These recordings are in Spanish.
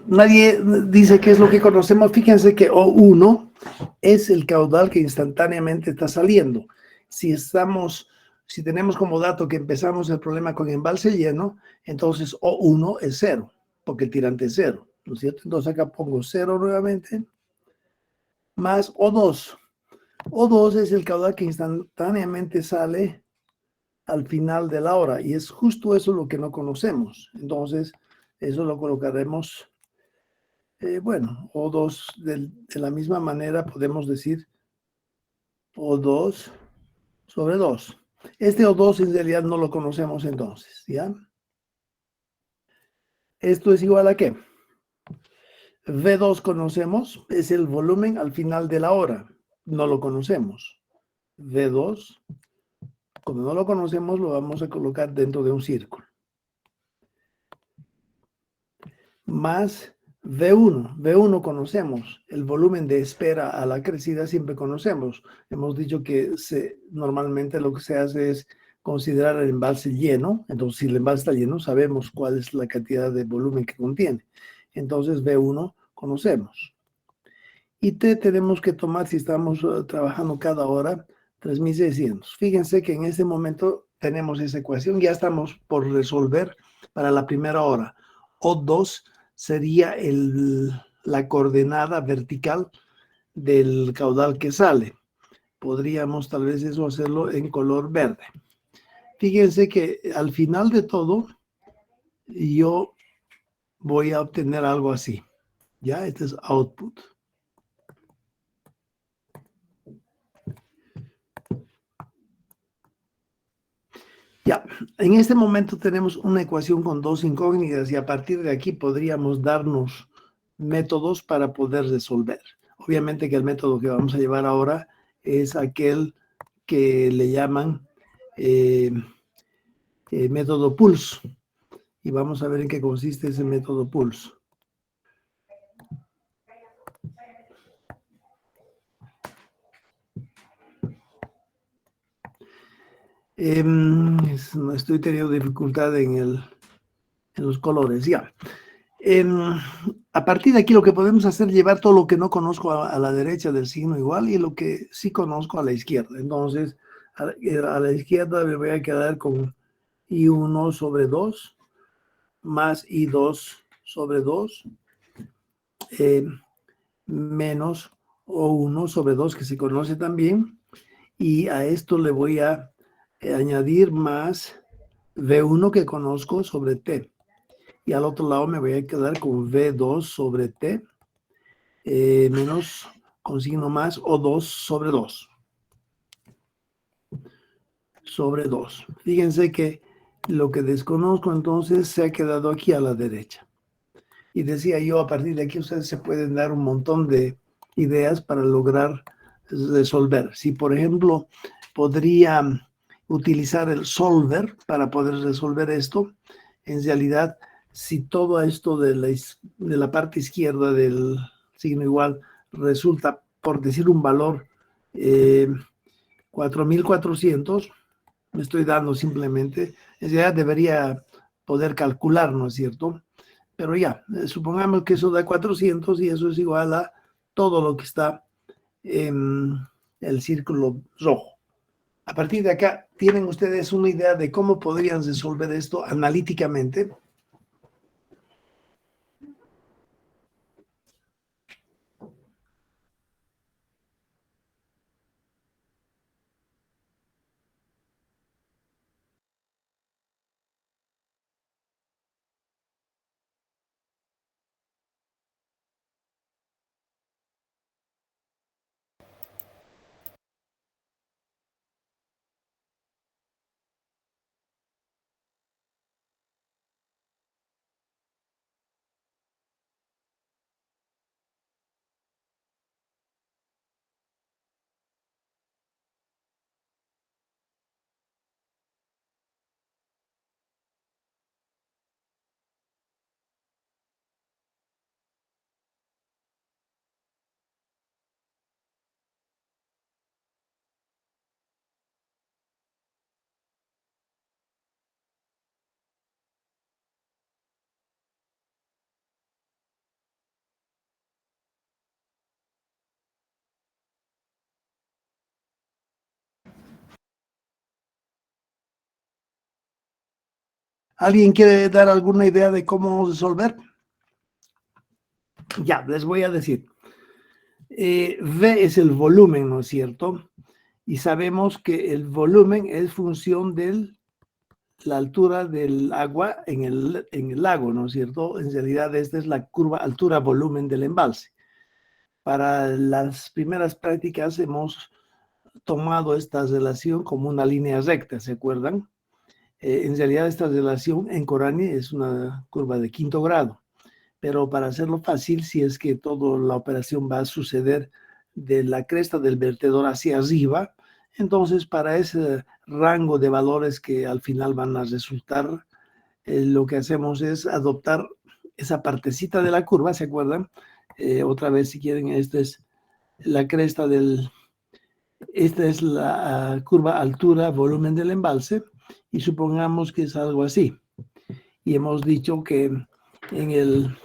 Nadie dice qué es lo que conocemos. Fíjense que O1 es el caudal que instantáneamente está saliendo. Si tenemos como dato que empezamos el problema con embalse lleno, entonces O1 es 0, porque el tirante es 0, ¿no es cierto? Entonces acá pongo 0 nuevamente, más O2. O2 es el caudal que instantáneamente sale al final de la hora, y es justo eso lo que no conocemos. Entonces, eso lo colocaremos, bueno, O2 de la misma manera podemos decir O2 sobre 2. Este O2 en realidad no lo conocemos entonces, ¿ya? ¿Esto es igual a qué? V2 conocemos, es el volumen al final de la hora. No lo conocemos. V2, como no lo conocemos, lo vamos a colocar dentro de un círculo. Más V1. V1 conocemos. El volumen de espera a la crecida siempre conocemos. Hemos dicho que normalmente lo que se hace es considerar el embalse lleno. Entonces, si el embalse está lleno, sabemos cuál es la cantidad de volumen que contiene. Entonces, V1 conocemos. Y T tenemos que tomar, si estamos trabajando cada hora, 3600. Fíjense que en este momento tenemos esa ecuación. Ya estamos por resolver para la primera hora. O2 sería la coordenada vertical del caudal que sale. Podríamos tal vez eso hacerlo en color verde. Fíjense que al final de todo, yo voy a obtener algo así. Ya, este es output. Ya, en este momento tenemos una ecuación con dos incógnitas y a partir de aquí podríamos darnos métodos para poder resolver. Obviamente que el método que vamos a llevar ahora es aquel que le llaman método Pulse. Y vamos a ver en qué consiste ese método Pulse. Estoy teniendo dificultad en los colores, ya. A partir de aquí lo que podemos hacer es llevar todo lo que no conozco a la derecha del signo igual y lo que sí conozco a la izquierda. Entonces, a la izquierda me voy a quedar con I1 sobre 2 más I2 sobre 2 menos O1 sobre 2 que se conoce también. Y a esto le voy a añadir más V1 que conozco sobre T. Y al otro lado me voy a quedar con V2 sobre T menos con signo más O2 sobre 2. Sobre 2. Fíjense que lo que desconozco entonces se ha quedado aquí a la derecha. Y decía yo, a partir de aquí ustedes se pueden dar un montón de ideas para lograr resolver. Si, por ejemplo, podría utilizar el solver para poder resolver esto, en realidad, si todo esto de la parte izquierda del signo igual resulta, por decir un valor, 4400, me estoy dando simplemente, en realidad debería poder calcular, ¿no es cierto? Pero ya, supongamos que eso da 400 y eso es igual a todo lo que está en el círculo rojo. A partir de acá, ¿tienen ustedes una idea de cómo podrían resolver esto analíticamente? ¿Alguien quiere dar alguna idea de cómo resolver? Ya, les voy a decir. V es el volumen, ¿no es cierto? Y sabemos que el volumen es función de la altura del agua en el lago, ¿no es cierto? En realidad esta es la curva altura-volumen del embalse. Para las primeras prácticas hemos tomado esta relación como una línea recta, ¿se acuerdan? En realidad esta relación en Corani es una curva de quinto grado, pero para hacerlo fácil, si es que toda la operación va a suceder de la cresta del vertedor hacia arriba, entonces para ese rango de valores que al final van a resultar, lo que hacemos es adoptar esa partecita de la curva, ¿se acuerdan? Otra vez, si quieren, esta es la cresta esta es la curva altura volumen del embalse, y supongamos que es algo así. Y hemos dicho que en el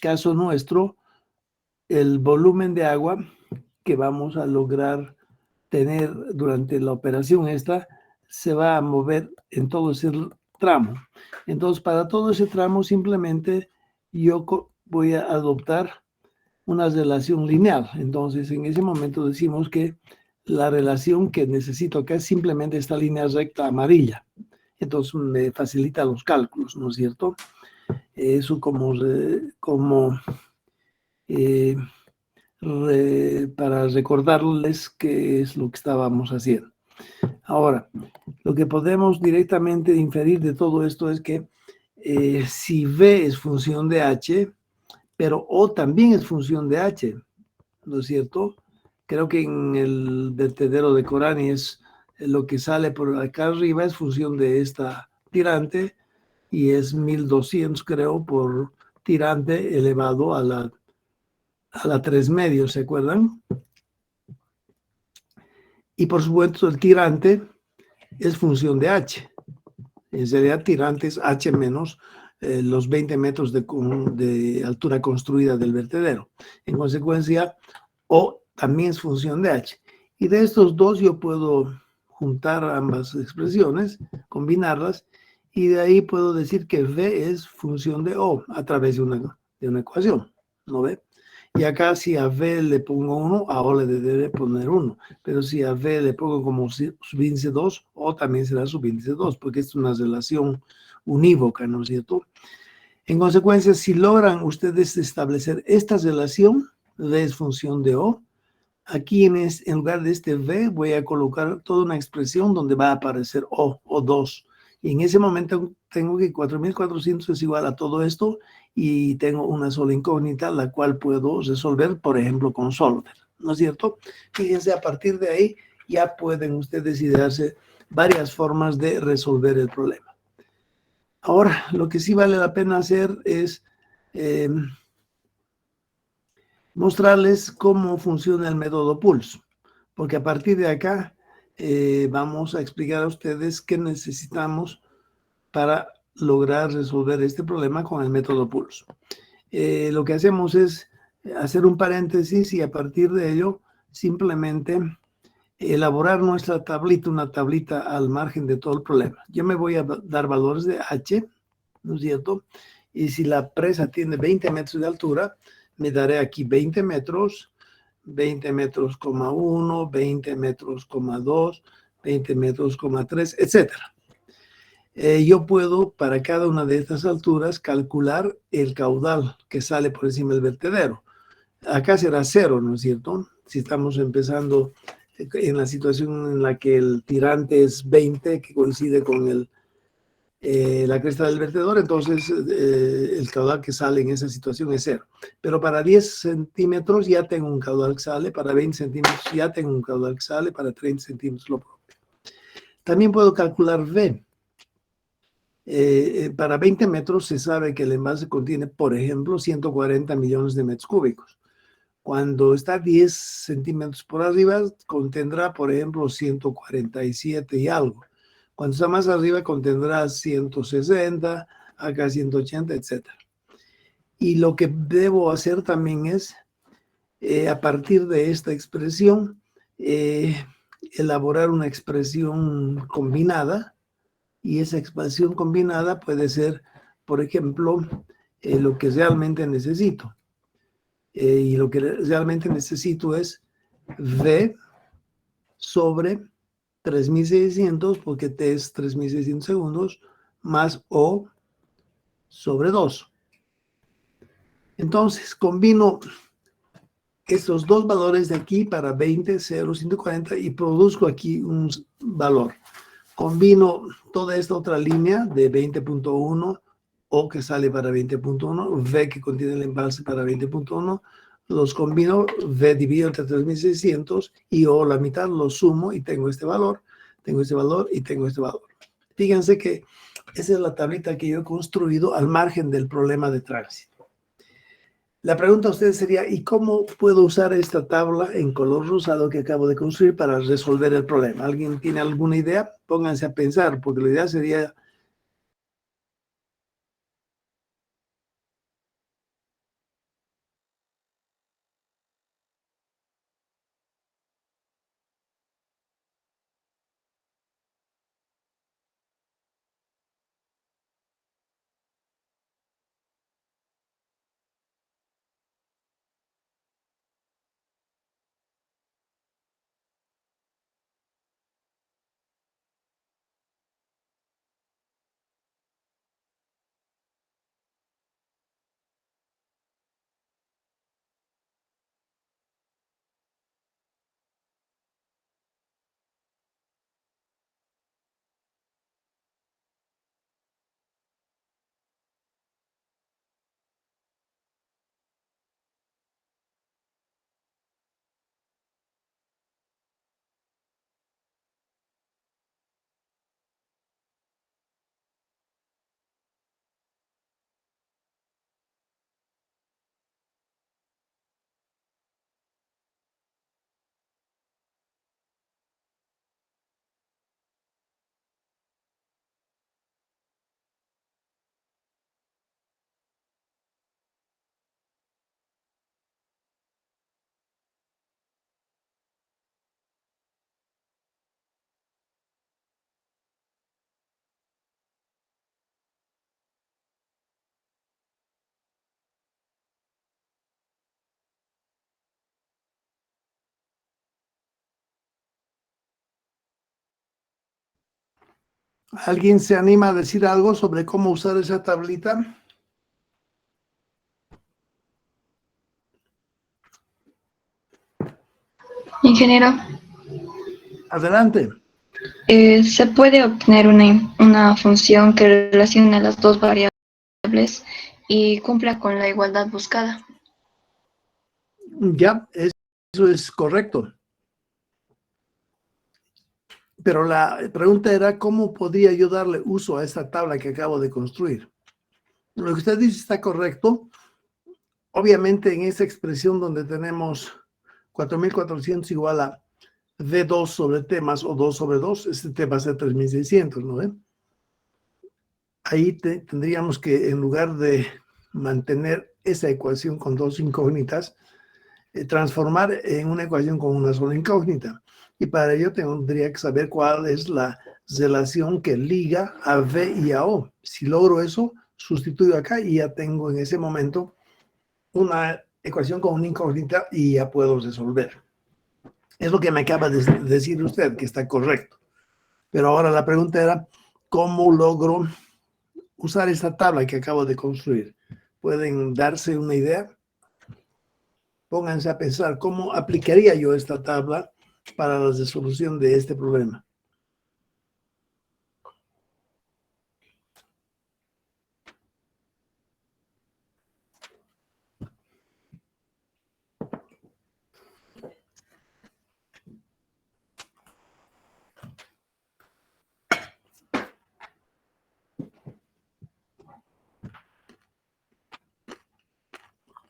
caso nuestro, el volumen de agua que vamos a lograr tener durante la operación esta se va a mover en todo ese tramo. Entonces, para todo ese tramo, simplemente yo voy a adoptar una relación lineal. Entonces, en ese momento decimos que la relación que necesito acá es simplemente esta línea recta amarilla. Entonces, me facilita los cálculos, ¿no es cierto? Eso eh, para recordarles qué es lo que estábamos haciendo. Ahora, lo que podemos directamente inferir de todo esto es que si V es función de H, pero O también es función de H, ¿no es cierto? Creo que en el vertedero de Corani es lo que sale por acá arriba es función de esta tirante, y es 1200, creo, por tirante elevado a la 3 medios, ¿se acuerdan? Y por supuesto el tirante es función de H. En realidad tirante es H menos los 20 metros de altura construida del vertedero. En consecuencia, O también es función de H. Y de estos dos yo puedo juntar ambas expresiones, combinarlas, y de ahí puedo decir que V es función de O a través de una ecuación, ¿no ve? Y acá si a V le pongo 1, a O le debe poner 1. Pero si a V le pongo como subíndice 2, O también será subíndice 2, porque es una relación unívoca, ¿no es cierto? En consecuencia, si logran ustedes establecer esta relación, V es función de O, aquí en lugar de este V voy a colocar toda una expresión donde va a aparecer O 2. Y en ese momento tengo que 4400 es igual a todo esto, y tengo una sola incógnita, la cual puedo resolver, por ejemplo, con Solver, ¿no es cierto? Fíjense, a partir de ahí ya pueden ustedes idearse varias formas de resolver el problema. Ahora, lo que sí vale la pena hacer es mostrarles cómo funciona el método Pulse, porque a partir de acá vamos a explicar a ustedes qué necesitamos para lograr resolver este problema con el método Pulse. Lo que hacemos es hacer un paréntesis y a partir de ello simplemente elaborar nuestra tablita, una tablita al margen de todo el problema. Yo me voy a dar valores de H, ¿no es cierto? Y si la presa tiene 20 metros de altura, me daré aquí 20 metros, 20 metros, 1, 20 metros, 2, 20 metros, 3, etcétera. Yo puedo, para cada una de estas alturas, calcular el caudal que sale por encima del vertedero. Acá será 0, ¿no es cierto? Si estamos empezando en la situación en la que el tirante es 20, que coincide con la cresta del vertedor, entonces el caudal que sale en esa situación es 0. Pero para 10 centímetros ya tengo un caudal que sale, para 20 centímetros ya tengo un caudal que sale, para 30 centímetros lo propio. También puedo calcular V. Para 20 metros se sabe que el envase contiene, por ejemplo, 140 millones de metros cúbicos. Cuando está 10 centímetros por arriba, contendrá, por ejemplo, 147 y algo. Cuando está más arriba, contendrá 160, acá 180, etc. Y lo que debo hacer también es, a partir de esta expresión, elaborar una expresión combinada, y esa expansión combinada puede ser, por ejemplo, lo que realmente necesito. Y lo que realmente necesito es V sobre 3600, porque T es 3600 segundos, más O sobre 2. Entonces, combino estos dos valores de aquí para 20, 0, 140 y produzco aquí un valor. Combino toda esta otra línea de 20.1, O que sale para 20.1, V que contiene el embalse para 20.1, los combino, V dividido entre 3600 y O la mitad, los sumo y tengo este valor y tengo este valor. Fíjense que esa es la tablita que yo he construido al margen del problema de tránsito. La pregunta a ustedes sería, ¿y cómo puedo usar esta tabla en color rosado que acabo de construir para resolver el problema? ¿Alguien tiene alguna idea? Pónganse a pensar, porque la idea sería... ¿Alguien se anima a decir algo sobre cómo usar esa tablita? Ingeniero, Adelante. ¿se puede obtener una función que relacione las dos variables y cumpla con la igualdad buscada? Ya, eso es correcto. Pero la pregunta era, ¿cómo podría yo darle uso a esta tabla que acabo de construir? Lo que usted dice está correcto. Obviamente en esa expresión donde tenemos 4400 igual a V2 sobre T más O2 sobre 2, este T va a ser 3600, ¿no ve? Ahí tendríamos que, en lugar de mantener esa ecuación con dos incógnitas, transformar en una ecuación con una sola incógnita. Y para ello tendría que saber cuál es la relación que liga a V y a O. Si logro eso, sustituyo acá y ya tengo en ese momento una ecuación con una incógnita y ya puedo resolver. Es lo que me acaba de decir usted, que está correcto. Pero ahora la pregunta era, ¿cómo logro usar esta tabla que acabo de construir? ¿Pueden darse una idea? Pónganse a pensar, ¿cómo aplicaría yo esta tabla para la resolución de este problema?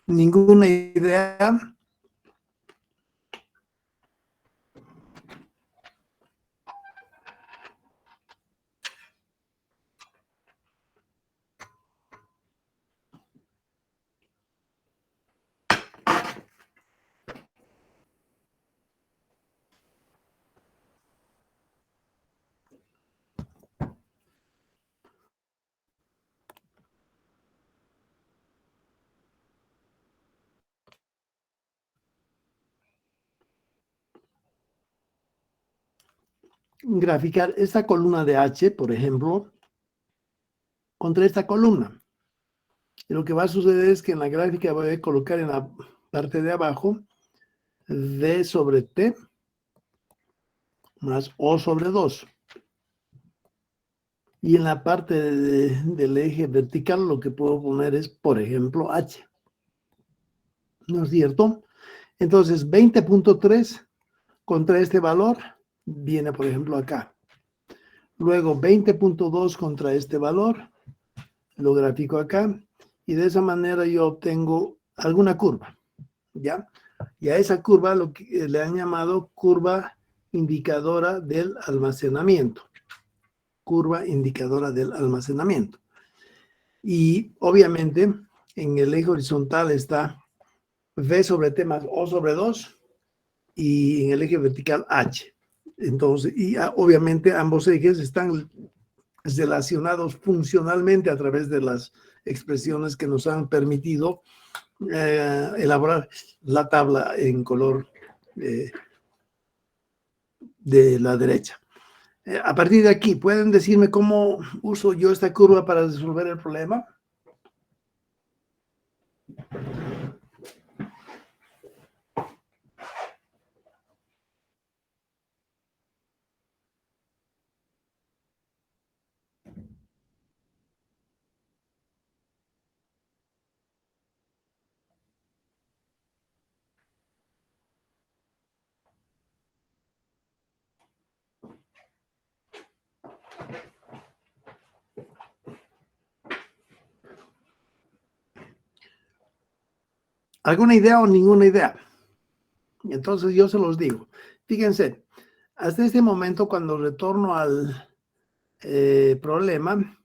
¿Ninguna idea? graficar esta columna de H, por ejemplo, contra esta columna. Y lo que va a suceder es que en la gráfica voy a colocar en la parte de abajo D sobre T más O sobre 2. Y en la parte del eje vertical lo que puedo poner es, por ejemplo, H. ¿No es cierto? Entonces, 20.3 contra este valor viene, por ejemplo, acá. Luego, 20.2 contra este valor, lo grafico acá. Y de esa manera yo obtengo alguna curva, ¿ya? Y a esa curva lo que le han llamado curva indicadora del almacenamiento. Curva indicadora del almacenamiento. Y obviamente en el eje horizontal está V sobre T más O sobre 2 y en el eje vertical H. Entonces, y obviamente ambos ejes están relacionados funcionalmente a través de las expresiones que nos han permitido elaborar la tabla en color de la derecha. A partir de aquí, ¿pueden decirme cómo uso yo esta curva para resolver el problema? ¿Alguna idea o ninguna idea? Entonces yo se los digo. Fíjense, hasta este momento cuando retorno al problema,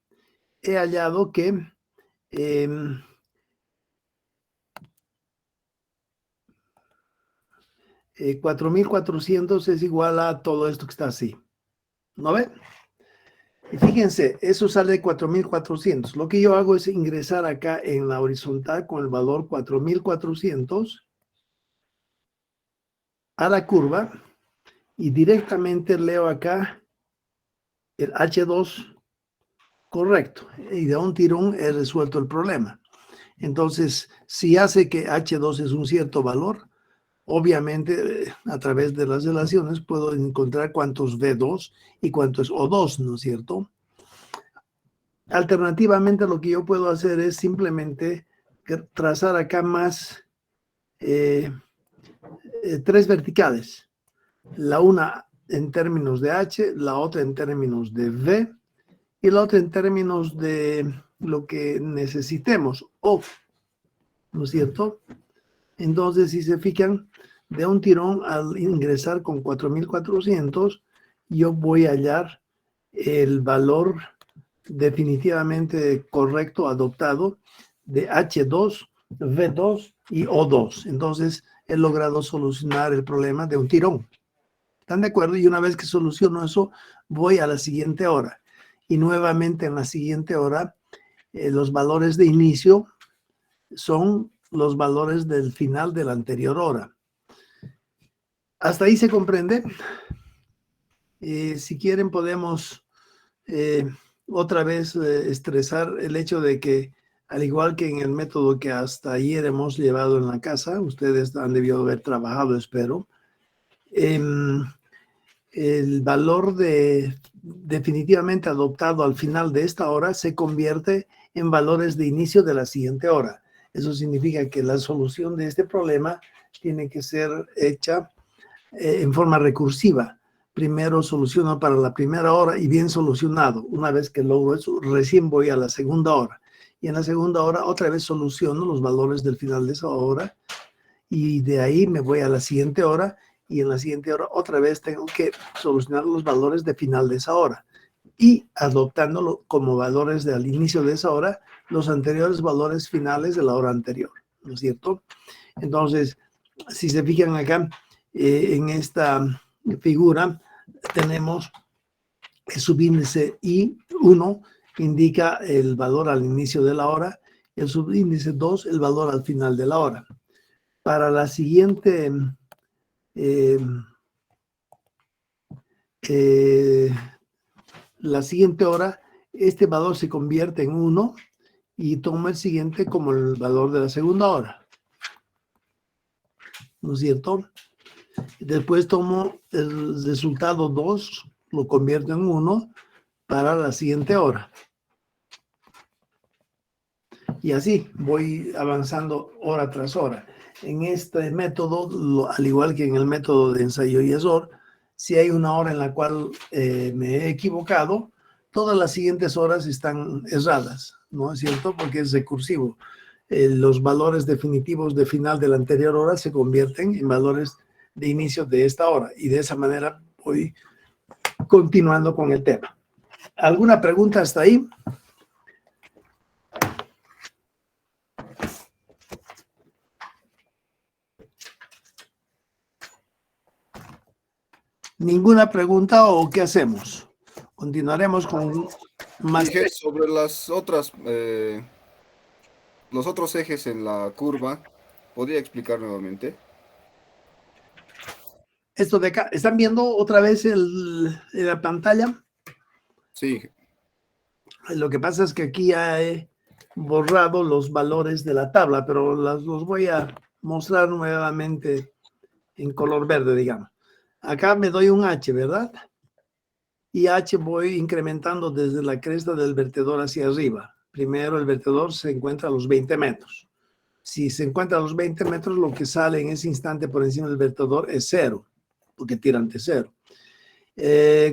he hallado que 4.400 es igual a todo esto que está así. ¿No ve? Y fíjense, eso sale de 4.400. Lo que yo hago es ingresar acá en la horizontal con el valor 4.400 a la curva y directamente leo acá el H2 correcto. Y de un tirón he resuelto el problema. Entonces, si hace que H2 es un cierto valor, obviamente a través de las relaciones puedo encontrar cuántos V2 y cuánto es O2, ¿no es cierto? Alternativamente lo que yo puedo hacer es simplemente trazar acá más tres verticales. La una en términos de H, la otra en términos de V y la otra en términos de lo que necesitemos, O, ¿no es cierto? Entonces, si se fijan, de un tirón al ingresar con 4.400, yo voy a hallar el valor definitivamente correcto adoptado de H2, V2 y O2. Entonces, he logrado solucionar el problema de un tirón. ¿Están de acuerdo? Y una vez que soluciono eso, voy a la siguiente hora. Y nuevamente en la siguiente hora, los valores de inicio son los valores del final de la anterior hora. ¿Hasta ahí se comprende? Si quieren podemos otra vez estresar el hecho de que, al igual que en el método que hasta ayer hemos llevado en la casa, ustedes han debido haber trabajado, espero, el valor definitivamente adoptado al final de esta hora se convierte en valores de inicio de la siguiente hora. Eso significa que la solución de este problema tiene que ser hecha en forma recursiva. Primero soluciono para la primera hora y bien solucionado. Una vez que logro eso, recién voy a la segunda hora. Y en la segunda hora otra vez soluciono los valores del final de esa hora y de ahí me voy a la siguiente hora y en la siguiente hora otra vez tengo que solucionar los valores de final de esa hora y adoptándolo como valores del inicio de esa hora, los anteriores valores finales de la hora anterior, ¿no es cierto? Entonces, si se fijan acá, en esta figura tenemos el subíndice I1 indica el valor al inicio de la hora, el subíndice 2 el valor al final de la hora. Para la siguiente la siguiente hora, este valor se convierte en 1 y tomo el siguiente como el valor de la segunda hora, ¿no es cierto? Después tomo el resultado 2, lo convierto en 1 para la siguiente hora. Y así voy avanzando hora tras hora. En este método, al igual que en el método de ensayo y error, si hay una hora en la cual me he equivocado, todas las siguientes horas están erradas, ¿no es cierto? Porque es recursivo. Los valores definitivos de final de la anterior hora se convierten en valores de inicio de esta hora. Y de esa manera voy continuando con el tema. ¿Alguna pregunta hasta ahí? ¿Ninguna pregunta o qué hacemos? Continuaremos con más. Dije sobre las otras, los otros ejes en la curva. ¿Podría explicar nuevamente? Esto de acá, ¿están viendo otra vez la pantalla? Sí. Lo que pasa es que aquí ya he borrado los valores de la tabla, pero los voy a mostrar nuevamente en color verde, digamos. Acá me doy un H, ¿verdad? Y H voy incrementando desde la cresta del vertedor hacia arriba. Primero el vertedor se encuentra a los 20 metros. Si se encuentra a los 20 metros, lo que sale en ese instante por encima del vertedor es 0, porque tira ante 0.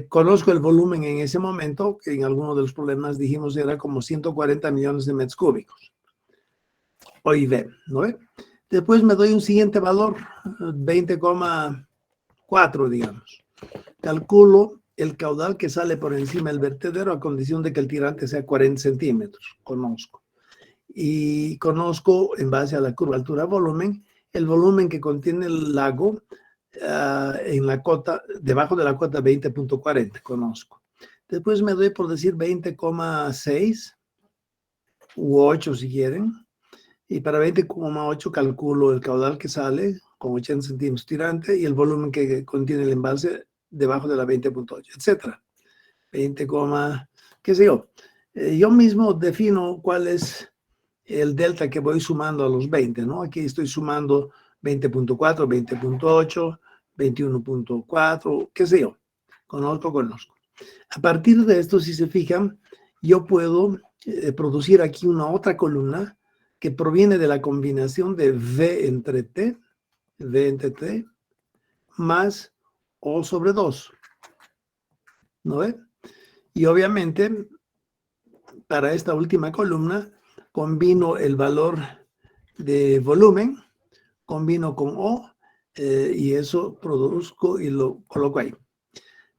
Conozco el volumen en ese momento, que en algunos de los problemas dijimos era como 140 millones de metros cúbicos. OIV, ¿no ve? Después me doy un siguiente valor, 20,4, digamos. Calculo el caudal que sale por encima del vertedero a condición de que el tirante sea 40 centímetros, conozco. Y conozco, en base a la curva altura-volumen, el volumen que contiene el lago en la cota, debajo de la cota 20.40, conozco. Después me doy por decir 20,6 u 8 si quieren. Y para 20,8 calculo el caudal que sale con 80 centímetros tirante y el volumen que contiene el embalse debajo de la 20.8, etcétera. 20, qué sé yo. Yo mismo defino cuál es el delta que voy sumando a los 20, ¿no? Aquí estoy sumando 20.4, 20.8, 21.4, qué sé yo. Conozco. A partir de esto, si se fijan, yo puedo producir aquí una otra columna que proviene de la combinación de V entre T más O sobre 2. ¿No ve? Y obviamente, para esta última columna, combino el valor de volumen, combino con O, y eso produzco y lo coloco ahí.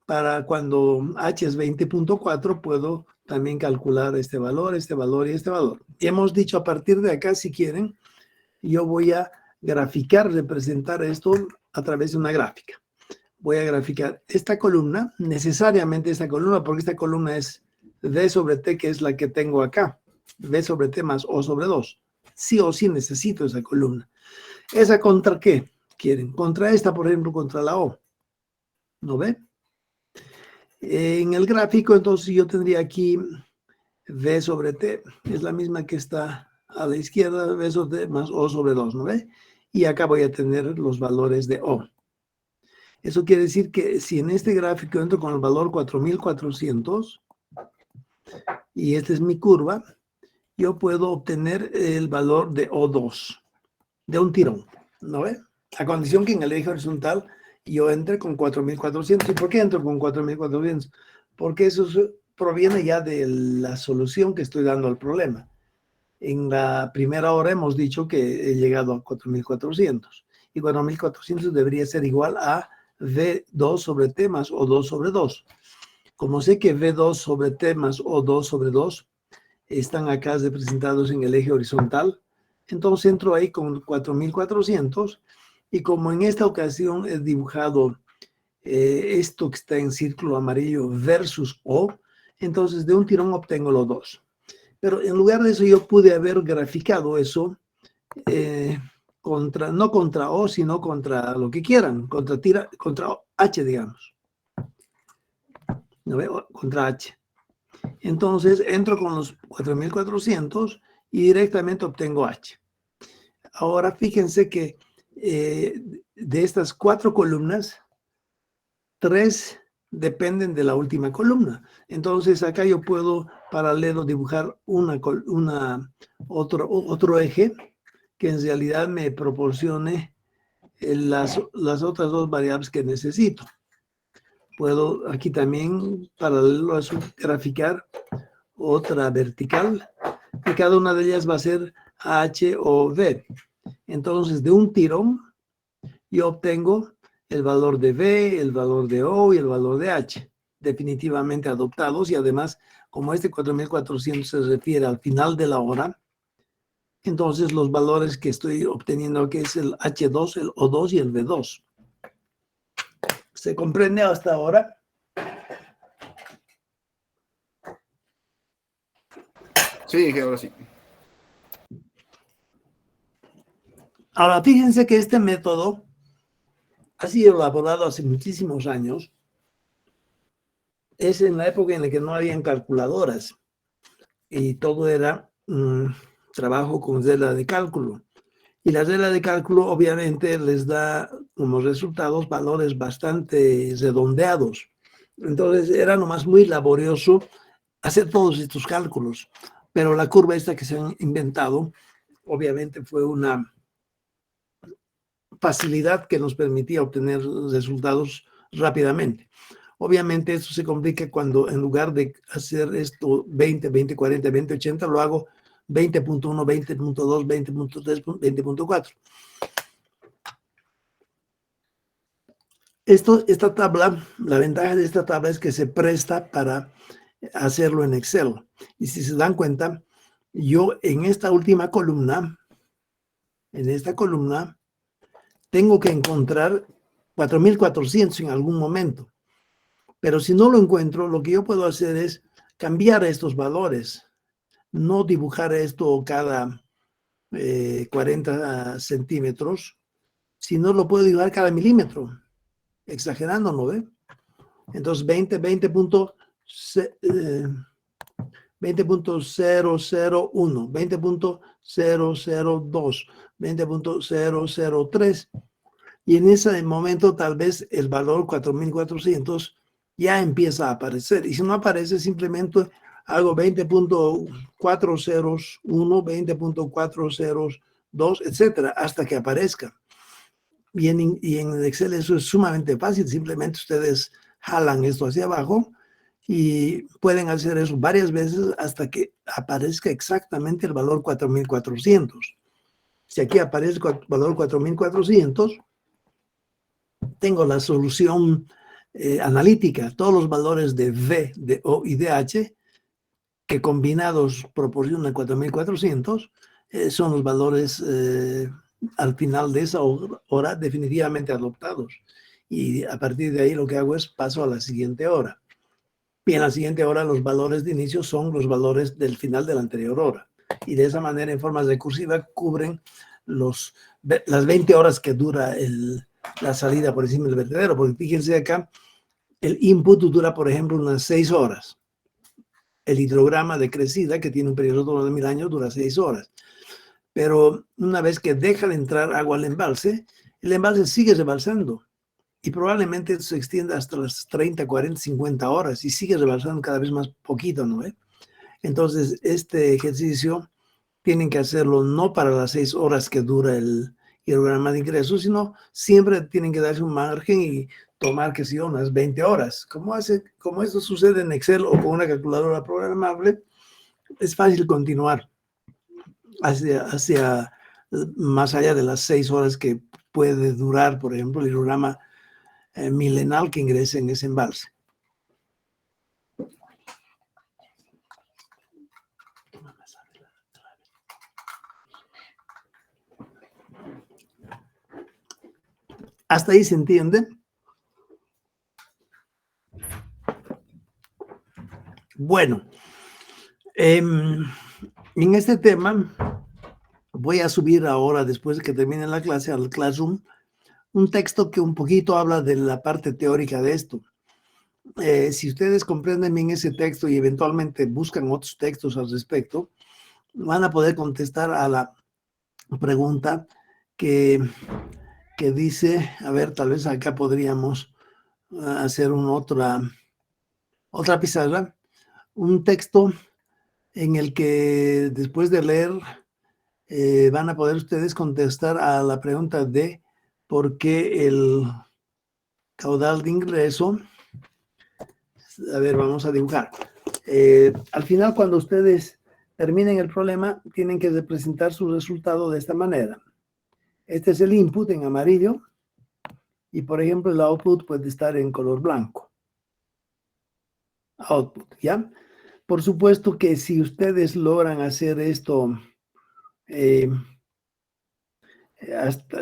Para cuando H es 20.4, puedo también calcular este valor y este valor. Y hemos dicho a partir de acá, si quieren, yo voy a graficar, representar esto a través de una gráfica. Voy a graficar esta columna, necesariamente esta columna, porque esta columna es V sobre T, que es la que tengo acá. V sobre T más O sobre 2. Sí o sí necesito esa columna. ¿Esa contra qué quieren? Contra esta, por ejemplo, contra la O. ¿No ven? En el gráfico, entonces, yo tendría aquí V sobre T. Es la misma que está a la izquierda, V sobre T más O sobre 2, ¿no ve? Y acá voy a tener los valores de O. Eso quiere decir que si en este gráfico entro con el valor 4400 y esta es mi curva, yo puedo obtener el valor de O2 de un tirón, ¿no ve? A condición que en el eje horizontal yo entre con 4400. ¿Y por qué entro con 4400? Porque eso proviene ya de la solución que estoy dando al problema. En la primera hora hemos dicho que he llegado a 4400 y 4400 debería ser igual a V2 sobre T más O2 sobre 2. Como sé que V2 sobre T más O2 sobre 2 están acá representados en el eje horizontal, entonces entro ahí con 4400 y como en esta ocasión he dibujado esto que está en círculo amarillo versus O, entonces de un tirón obtengo los dos. Pero en lugar de eso yo pude haber graficado eso no contra O, sino contra lo que quieran, contra H, digamos. ¿no ve? Contra H. Entonces entro con los 4.400 y directamente obtengo H. Ahora fíjense que de estas 4 columnas, 3 dependen de la última columna. Entonces acá yo puedo paralelo dibujar otro eje que en realidad me proporcione las otras 2 variables que necesito. Puedo aquí también, paralelo a eso, graficar otra vertical, y cada una de ellas va a ser H o V. Entonces, de un tirón, yo obtengo el valor de V, el valor de O y el valor de H, definitivamente adoptados, y además, como este 4.400 se refiere al final de la hora, entonces los valores que estoy obteniendo aquí es el H2, el O2 y el V2. ¿Se comprende hasta ahora? Sí, ahora sí. Ahora, fíjense que este método ha sido elaborado hace muchísimos años. Es en la época en la que no habían calculadoras y todo era trabajo con regla de cálculo. Y la regla de cálculo obviamente les da como resultados valores bastante redondeados. Entonces era nomás muy laborioso hacer todos estos cálculos. Pero la curva esta que se han inventado, obviamente fue una facilidad que nos permitía obtener resultados rápidamente. Obviamente esto se complica cuando en lugar de hacer esto 20, 20, 40, 20, 80, lo hago 20.1, 20.2, 20.3, 20.4. Esta tabla, la ventaja de esta tabla es que se presta para hacerlo en Excel. Y si se dan cuenta, yo en esta última columna, tengo que encontrar 4.400 en algún momento. Pero si no lo encuentro, lo que yo puedo hacer es cambiar estos valores. No dibujar esto cada 40 centímetros, sino lo puedo dibujar cada milímetro. Exagerando, ¿no ve? Entonces 20.001, 20.002, 20.003. Y en ese momento tal vez el valor 4.400 ya empieza a aparecer. Y si no aparece, simplemente hago 20.401, 20.402, etcétera, hasta que aparezca. Y en Excel eso es sumamente fácil. Simplemente ustedes jalan esto hacia abajo y pueden hacer eso varias veces hasta que aparezca exactamente el valor 4.400. Si aquí aparece el valor 4.400, tengo la solución analítica, todos los valores de V, de O y de H, que combinados proporcionan 4.400, son los valores al final de esa hora definitivamente adoptados. Y a partir de ahí lo que hago es paso a la siguiente hora. Y en la siguiente hora los valores de inicio son los valores del final de la anterior hora. Y de esa manera, en forma recursiva, cubren las 20 horas que dura la salida por encima del vertedero. Porque fíjense acá, el input dura, por ejemplo, unas 6 horas. El hidrograma de crecida, que tiene un periodo de 1000 años, dura 6 horas. Pero una vez que deja de entrar agua al embalse, el embalse sigue rebalsando. Y probablemente se extienda hasta las 30, 40, 50 horas y sigue rebalsando cada vez más poquito, ¿no? Entonces, este ejercicio tienen que hacerlo no para las 6 horas que dura el hidrograma de ingresos, sino siempre tienen que darse un margen y tomar, que sea unas 20 horas. Como esto sucede en Excel o con una calculadora programable, es fácil continuar hacia más allá de las 6 horas que puede durar, por ejemplo, el hidrograma milenal que ingrese en ese embalse. ¿Hasta ahí se entiende? Bueno, en este tema voy a subir ahora, después de que termine la clase, al Classroom, un texto que un poquito habla de la parte teórica de esto. Si ustedes comprenden bien ese texto y eventualmente buscan otros textos al respecto, van a poder contestar a la pregunta que dice, a ver, tal vez acá podríamos hacer otra pizarra, un texto en el que después de leer van a poder ustedes contestar a la pregunta de por qué el caudal de ingreso. A ver, vamos a dibujar. Al final, cuando ustedes terminen el problema, tienen que representar su resultado de esta manera. Este es el input en amarillo y, por ejemplo, el output puede estar en color blanco. Output, ¿ya? Por supuesto que si ustedes logran hacer esto,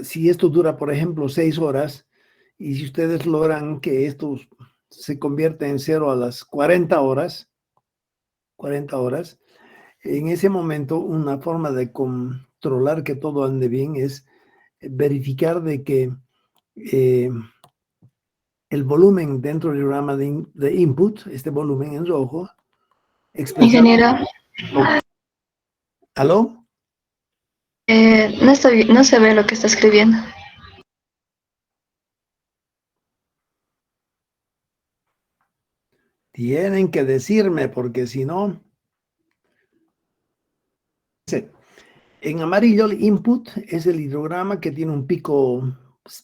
si esto dura, por ejemplo, 6 horas, y si ustedes logran que esto se convierta en 0 a las 40 horas, en ese momento una forma de controlar que todo ande bien es verificar de que el volumen dentro del diagrama de input, este volumen en rojo, expresado... Ingeniero, ¿Aló? no se ve lo que está escribiendo. Tienen que decirme, porque si no... En amarillo, el input es el hidrograma que tiene un pico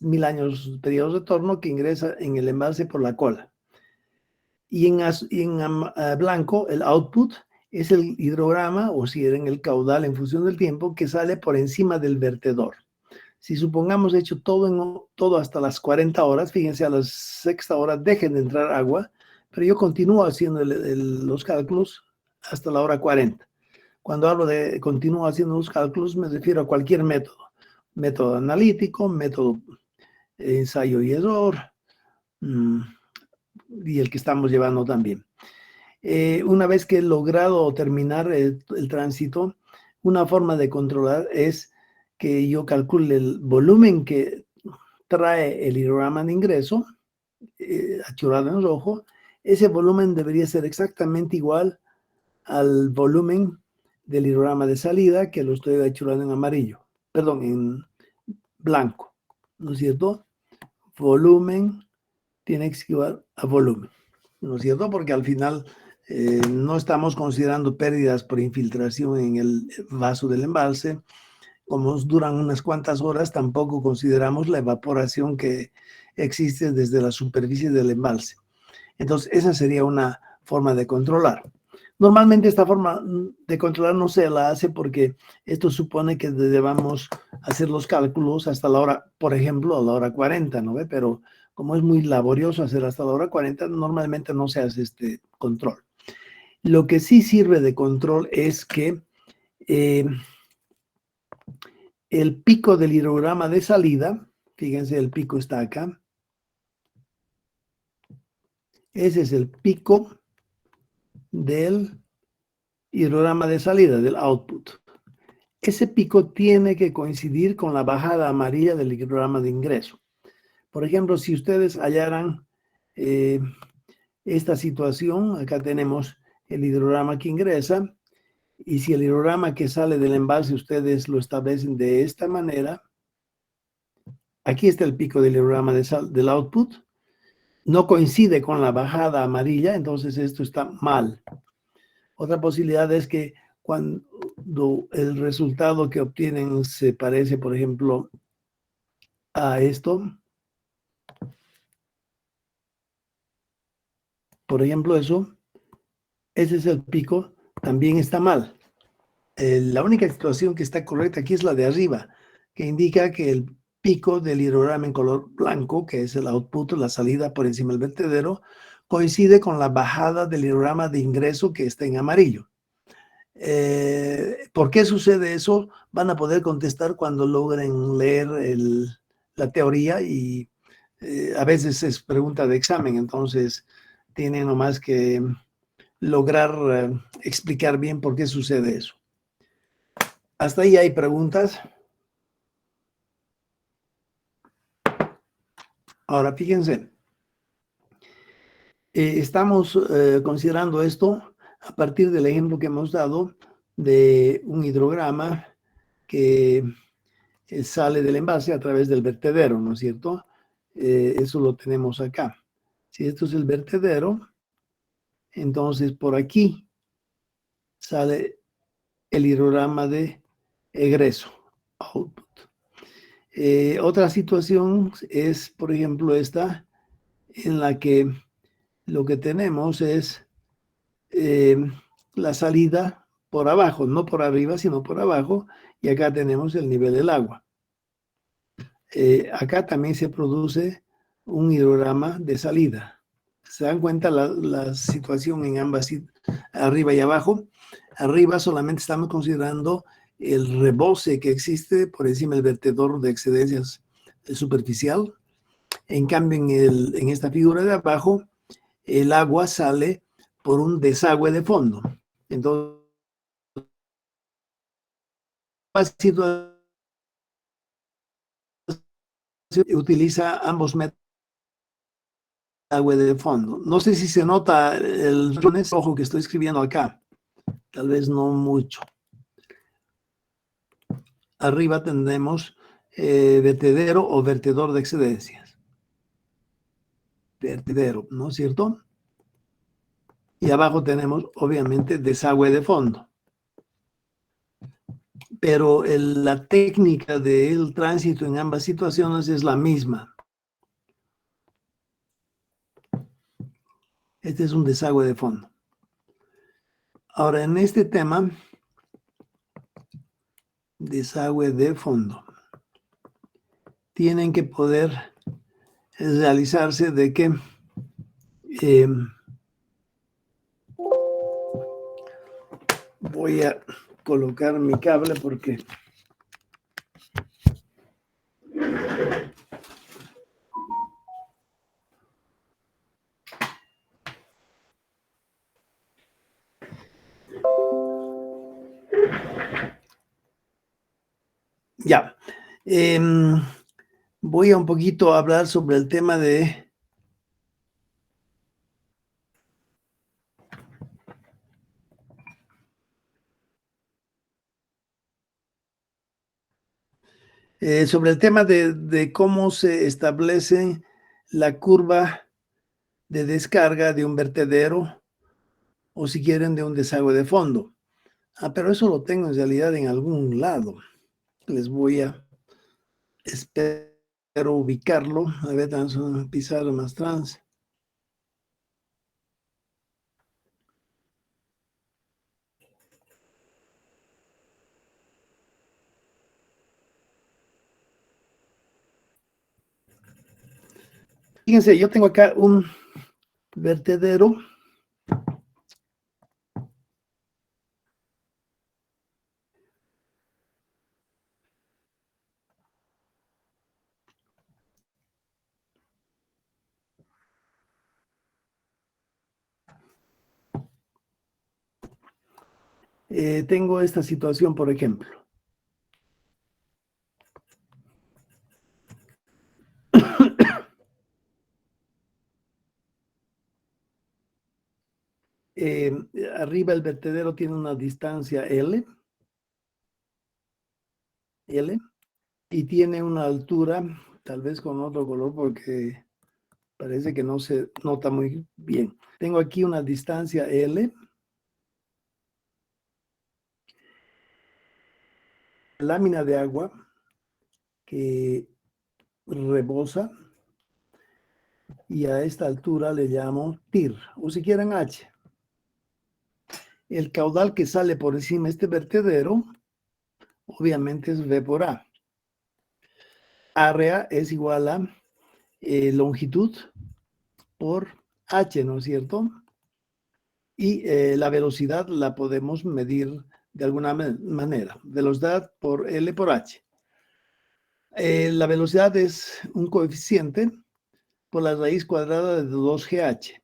1000 años periodos de retorno que ingresa en el embalse por la cola. Y en blanco, el output es el hidrograma, o si era en el caudal en función del tiempo, que sale por encima del vertedor. Si supongamos hecho todo hasta las 40 horas, fíjense, a las sexta hora dejen de entrar agua, pero yo continúo haciendo los cálculos hasta la hora 40. Cuando hablo de continúo haciendo los cálculos, me refiero a cualquier método. Método analítico, método ensayo y error, y el que estamos llevando también. Una vez que he logrado terminar el tránsito, una forma de controlar es que yo calcule el volumen que trae el hidrograma de ingreso, achurado en rojo. Ese volumen debería ser exactamente igual al volumen del hidrograma de salida, que lo estoy achurando en amarillo, perdón, en blanco, ¿no es cierto? Volumen tiene que ser igual a volumen, ¿no es cierto? Porque al final no estamos considerando pérdidas por infiltración en el vaso del embalse. Como duran unas cuantas horas, tampoco consideramos la evaporación que existe desde la superficie del embalse. Entonces, esa sería una forma de controlar. Normalmente esta forma de controlar no se la hace porque esto supone que debamos hacer los cálculos hasta la hora, por ejemplo, a la hora 40, ¿no ve? Pero como es muy laborioso hacer hasta la hora 40, normalmente no se hace este control. Lo que sí sirve de control es que el pico del hidrograma de salida, fíjense, el pico está acá, ese es el pico del hidrograma de salida, del output. Ese pico tiene que coincidir con la bajada amarilla del hidrograma de ingreso. Por ejemplo, si ustedes hallaran esta situación, acá tenemos el hidrograma que ingresa, y si el hidrograma que sale del embalse ustedes lo establecen de esta manera, aquí está el pico del hidrograma del output, no coincide con la bajada amarilla, entonces esto está mal. Otra posibilidad es que cuando el resultado que obtienen se parece, por ejemplo, a esto, por ejemplo, ese es el pico, también está mal. La única situación que está correcta aquí es la de arriba, que indica que el pico del hidrograma en color blanco, que es el output, la salida por encima del vertedero, coincide con la bajada del hidrograma de ingreso que está en amarillo. ¿Por qué sucede eso? Van a poder contestar cuando logren leer la teoría y a veces es pregunta de examen, entonces tienen nomás que lograr explicar bien por qué sucede eso. Hasta ahí hay preguntas. Ahora fíjense, Estamos considerando esto a partir del ejemplo que hemos dado de un hidrograma que sale del envase a través del vertedero, ¿no es cierto? Eso lo tenemos acá. Si esto es el vertedero, entonces por aquí sale el hidrograma de egreso, output. Otra situación es, por ejemplo, esta, en la que lo que tenemos es la salida por abajo, no por arriba, sino por abajo, y acá tenemos el nivel del agua. Acá también se produce un hidrograma de salida. ¿Se dan cuenta la situación en ambas, arriba y abajo? Arriba solamente estamos considerando el rebose que existe por encima del vertedor de excedencias superficial. En cambio, en esta figura de abajo, el agua sale por un desagüe de fondo. Entonces, utiliza ambos métodos de agua de fondo. No sé si se nota el ojo que estoy escribiendo acá. Tal vez no mucho. Arriba tendremos vertedero o vertedor de excedencias. Vertedero, ¿no es cierto? Y abajo tenemos, obviamente, desagüe de fondo. Pero la técnica del tránsito en ambas situaciones es la misma. Este es un desagüe de fondo. Ahora, en este tema, desagüe de fondo, tienen que poder realizarse de que voy a colocar mi cable porque ya. Voy a un poquito hablar sobre el tema de cómo se establece la curva de descarga de un vertedero o, si quieren, de un desagüe de fondo. Pero eso lo tengo en realidad en algún lado. Les voy a espero ubicarlo. A ver, vamos a pisar más trans. Fíjense, yo tengo acá un vertedero. Tengo esta situación, por ejemplo. Arriba el vertedero tiene una distancia L, y tiene una altura, tal vez con otro color porque parece que no se nota muy bien. Tengo aquí una distancia L. Lámina de agua que rebosa, y a esta altura le llamo TIR, o si quieren H. El caudal que sale por encima de este vertedero, obviamente es V por A. Área es igual a longitud por H, ¿no es cierto? Y la velocidad la podemos medir de alguna manera. Velocidad por L por H. La velocidad es un coeficiente por la raíz cuadrada de 2GH.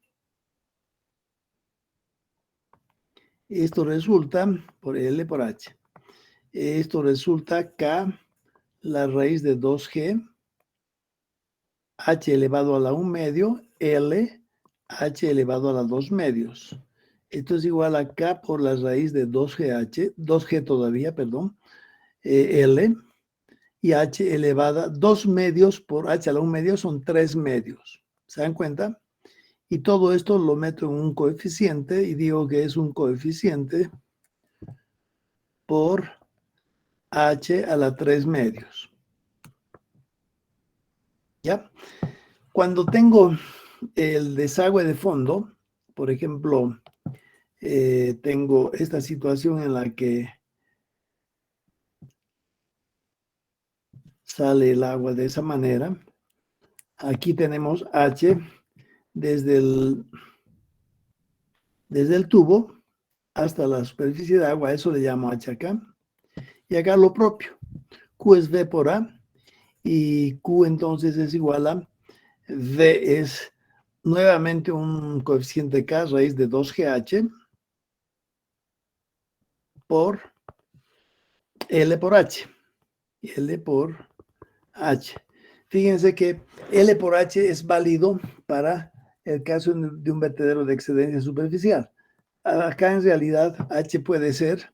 Esto resulta por L por H. Esto resulta K, la raíz de 2G, H elevado a la 1 medio, L h elevado a la 2 medios. Esto es igual a k por la raíz de 2g todavía, perdón, L, y h elevada 2 medios por h a la 1 medio son 3 medios. ¿Se dan cuenta? Y todo esto lo meto en un coeficiente y digo que es un coeficiente por h a la 3 medios. ¿Ya? Cuando tengo el desagüe de fondo, por ejemplo, tengo esta situación en la que sale el agua de esa manera. Aquí tenemos H desde el tubo hasta la superficie de agua, eso le llamo H acá. Y acá lo propio, Q es V por A, y Q entonces es igual a V es nuevamente un coeficiente K, raíz de 2GH, por L por H. L por H. Fíjense que L por H es válido para el caso de un vertedero de excedencia superficial. Acá en realidad H puede ser,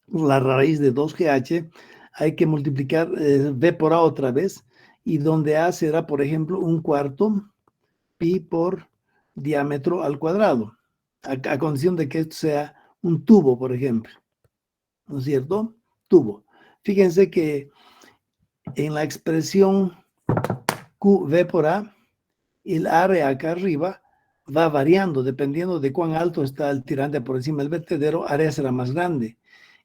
la raíz de 2GH, hay que multiplicar V por A otra vez, y donde A será, por ejemplo, 1/4 pi por diámetro al cuadrado, a condición de que esto sea un tubo, por ejemplo. ¿No es cierto? Tubo. Fíjense que en la expresión QV por A, el área acá arriba va variando dependiendo de cuán alto está el tirante por encima del vertedero, área será más grande.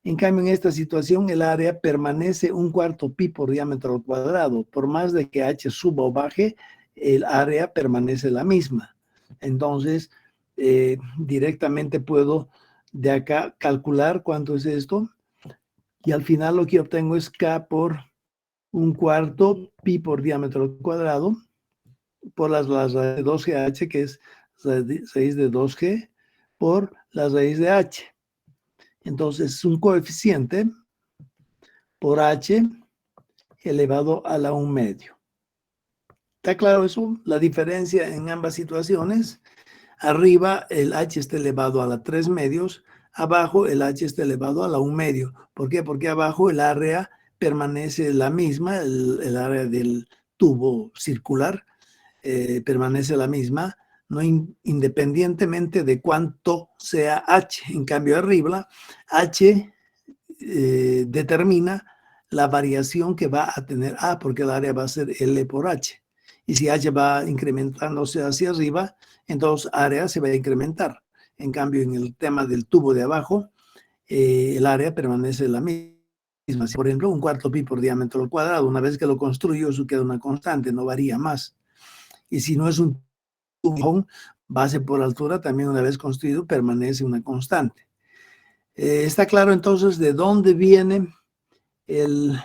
En cambio, en esta situación, el área permanece 1/4 pi por diámetro al cuadrado. Por más de que H suba o baje, el área permanece la misma. Entonces, directamente puedo de acá calcular cuánto es esto. Y al final lo que obtengo es K por 1/4 pi por diámetro al cuadrado por la raíz de 2GH, que es raíz de 2G, por la raíz de H. Entonces es un coeficiente por H elevado a la 1 medio. ¿Está claro eso? La diferencia en ambas situaciones. Arriba el H está elevado a la 3 medios, abajo el H está elevado a la 1 medio. ¿Por qué? Porque abajo el área permanece la misma, el área del tubo circular permanece la misma, no independientemente de cuánto sea H. En cambio arriba, H determina la variación que va a tener A, porque el área va a ser L por H. Y si H va incrementándose hacia arriba, entonces área se va a incrementar. En cambio, en el tema del tubo de abajo, el área permanece la misma. Por ejemplo, 1/4 pi por diámetro al cuadrado. Una vez que lo construyo, eso queda una constante, no varía más. Y si no es un tubo base por altura, también una vez construido, permanece una constante. Está claro entonces de dónde viene el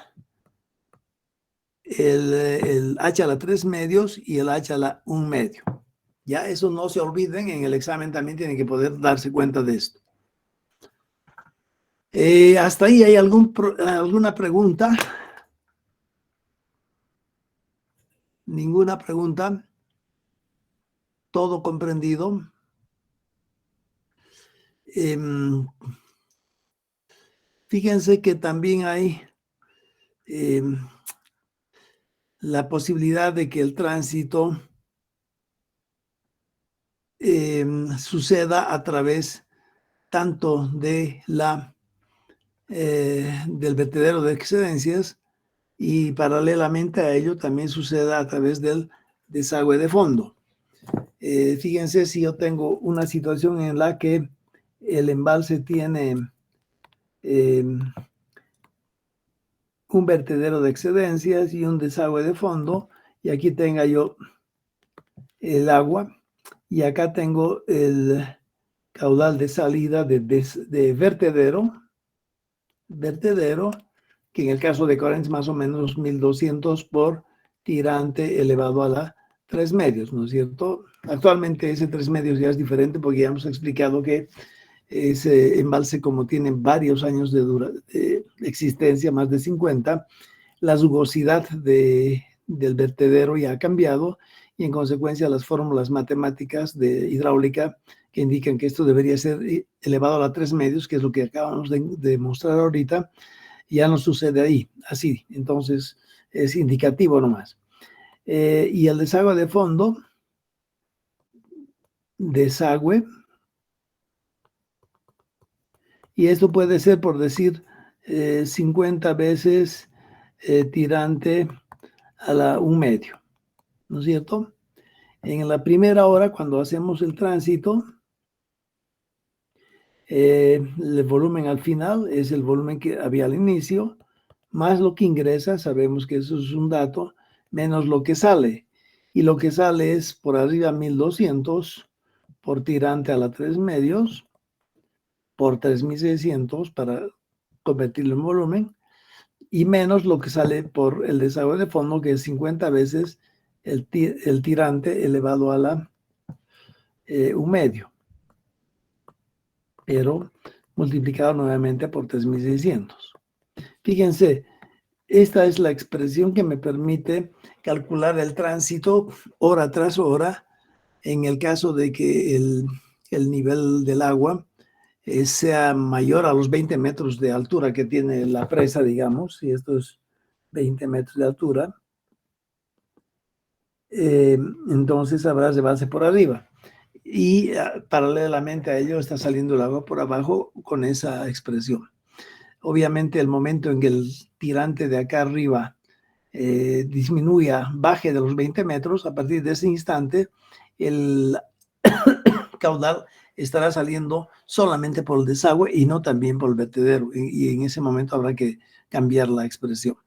H a la 3 medios y el H a la 1 medio. Ya, eso no se olviden, en el examen también tienen que poder darse cuenta de esto. ¿Hasta ahí hay alguna pregunta? ¿Ninguna pregunta? ¿Todo comprendido? Fíjense que también hay la posibilidad de que el tránsito suceda a través tanto de del vertedero de excedencias, y paralelamente a ello también suceda a través del desagüe de fondo. Fíjense, si yo tengo una situación en la que el embalse tiene un vertedero de excedencias y un desagüe de fondo, y aquí tenga yo el agua, y acá tengo el caudal de salida de vertedero, que en el caso de corrientes más o menos 1200 por tirante elevado a la 3 medios, ¿no es cierto? Actualmente ese 3 medios ya es diferente, porque ya hemos explicado que ese embalse, como tiene varios años de existencia, más de 50, la rugosidad de del vertedero ya ha cambiado y en consecuencia las fórmulas matemáticas de hidráulica que indican que esto debería ser elevado a la 3 medios, que es lo que acabamos de mostrar ahorita, ya no sucede ahí, así. Entonces es indicativo nomás. Y el desagüe de fondo, desagüe, y esto puede ser, por decir, 50 veces tirante a la 1 medio, ¿no es cierto? En la primera hora, cuando hacemos el tránsito, el volumen al final es el volumen que había al inicio, más lo que ingresa, sabemos que eso es un dato, menos lo que sale. Y lo que sale es por arriba 1200 por tirante a la 3 medios, por 3600 para convertirlo en volumen, y menos lo que sale por el desagüe de fondo, que es 50 veces el tirante elevado a la 1 medio, pero multiplicado nuevamente por 3600. Fíjense, esta es la expresión que me permite calcular el tránsito hora tras hora en el caso de que el nivel del agua sea mayor a los 20 metros de altura que tiene la presa, digamos, y esto es 20 metros de altura, entonces habrá de base por arriba. Y paralelamente a ello está saliendo el agua por abajo con esa expresión. Obviamente el momento en que el tirante de acá arriba disminuya, baje de los 20 metros, a partir de ese instante el caudal estará saliendo solamente por el desagüe y no también por el vertedero. Y en ese momento habrá que cambiar la expresión.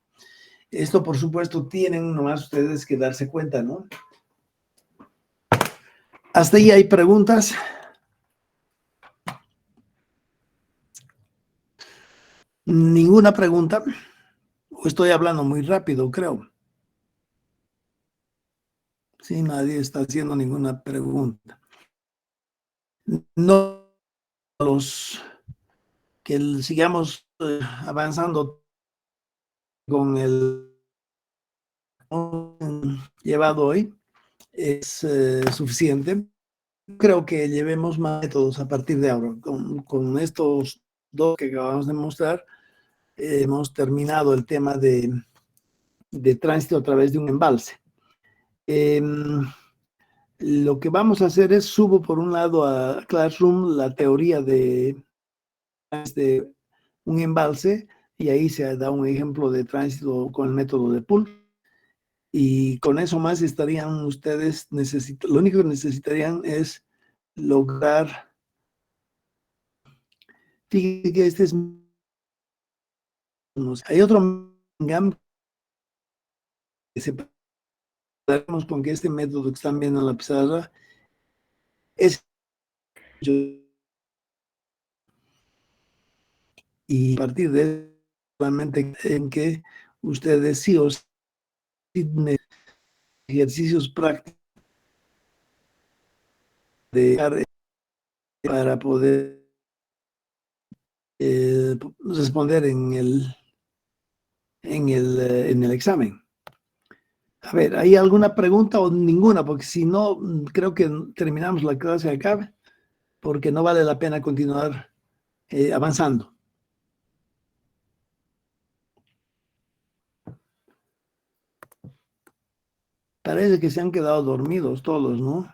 Esto, por supuesto, tienen nomás ustedes que darse cuenta, ¿no? ¿Hasta ahí hay preguntas? ¿Ninguna pregunta? ¿O estoy hablando muy rápido, creo? Sí, nadie está haciendo ninguna pregunta. No los que sigamos avanzando con el llevado hoy es suficiente. Creo que llevemos más métodos a partir de ahora. Con estos dos que acabamos de mostrar, hemos terminado el tema de tránsito a través de un embalse. Lo que vamos a hacer es subo por un lado a Classroom la teoría de un embalse y ahí se da un ejemplo de tránsito con el método de Poole. Y con eso más estarían ustedes, lo único que necesitarían es lograr, fíjense que este es, hay otro GAM que separamos con que este método que están viendo en la pizarra es y a partir de solamente en que ustedes sí o sí ejercicios prácticos para poder responder en el examen. A ver, ¿hay alguna pregunta o ninguna? Porque si no, creo que terminamos la clase acá, porque no vale la pena continuar avanzando. Parece que se han quedado dormidos todos, ¿no?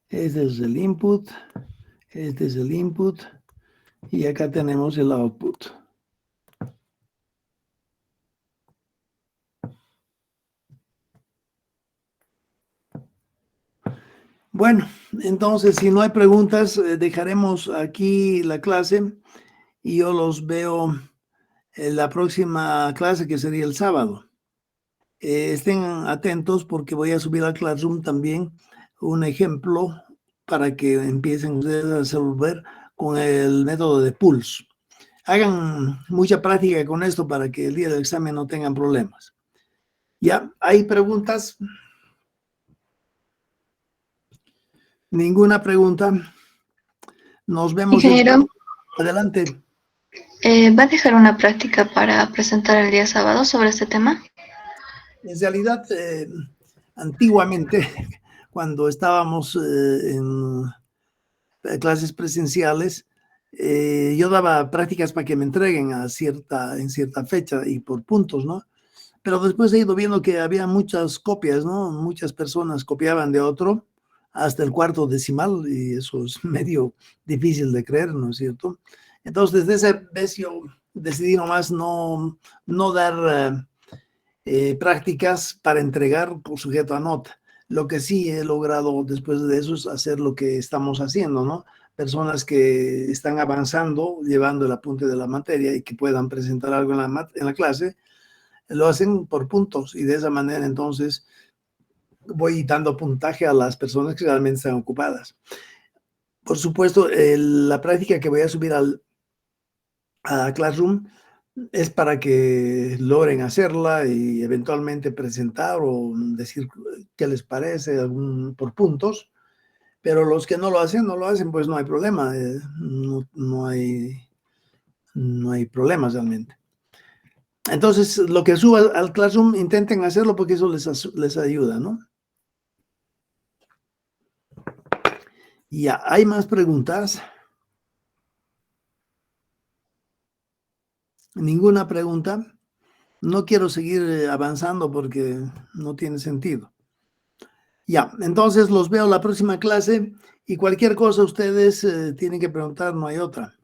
Este es el input, este es el input y acá tenemos el output. Bueno, entonces si no hay preguntas, dejaremos aquí la clase y yo los veo en la próxima clase que sería el sábado. Estén atentos porque voy a subir al Classroom también un ejemplo para que empiecen ustedes a resolver con el método de Pulse. hagan mucha práctica con esto para que el día del examen no tengan problemas. ¿Ya? ¿Hay preguntas? Ninguna pregunta. Nos vemos. Ingeniero, Adelante. ¿va a dejar una práctica para presentar el día sábado sobre este tema? En realidad, antiguamente, cuando estábamos en clases presenciales, yo daba prácticas para que me entreguen en cierta fecha y por puntos, ¿no? Pero después he ido viendo que había muchas copias, ¿no? Muchas personas copiaban de otro hasta el cuarto decimal y eso es medio difícil de creer, ¿no es cierto? Entonces, desde esa vez yo decidí nomás no dar prácticas para entregar por sujeto a nota. Lo que sí he logrado después de eso es hacer lo que estamos haciendo, ¿no? Personas que están avanzando, llevando el apunte de la materia y que puedan presentar algo en la clase, lo hacen por puntos y de esa manera entonces voy dando puntaje a las personas que realmente están ocupadas. Por supuesto, la práctica que voy a subir a Classroom es para que logren hacerla y eventualmente presentar o decir qué les parece por puntos, pero los que no lo hacen, pues no hay problema, no hay problemas realmente. Entonces, lo que suba al Classroom, intenten hacerlo porque eso les ayuda, ¿no? Ya, ¿hay más preguntas? ¿Ninguna pregunta? No quiero seguir avanzando porque no tiene sentido. Ya, entonces los veo la próxima clase y cualquier cosa ustedes tienen que preguntar, no hay otra.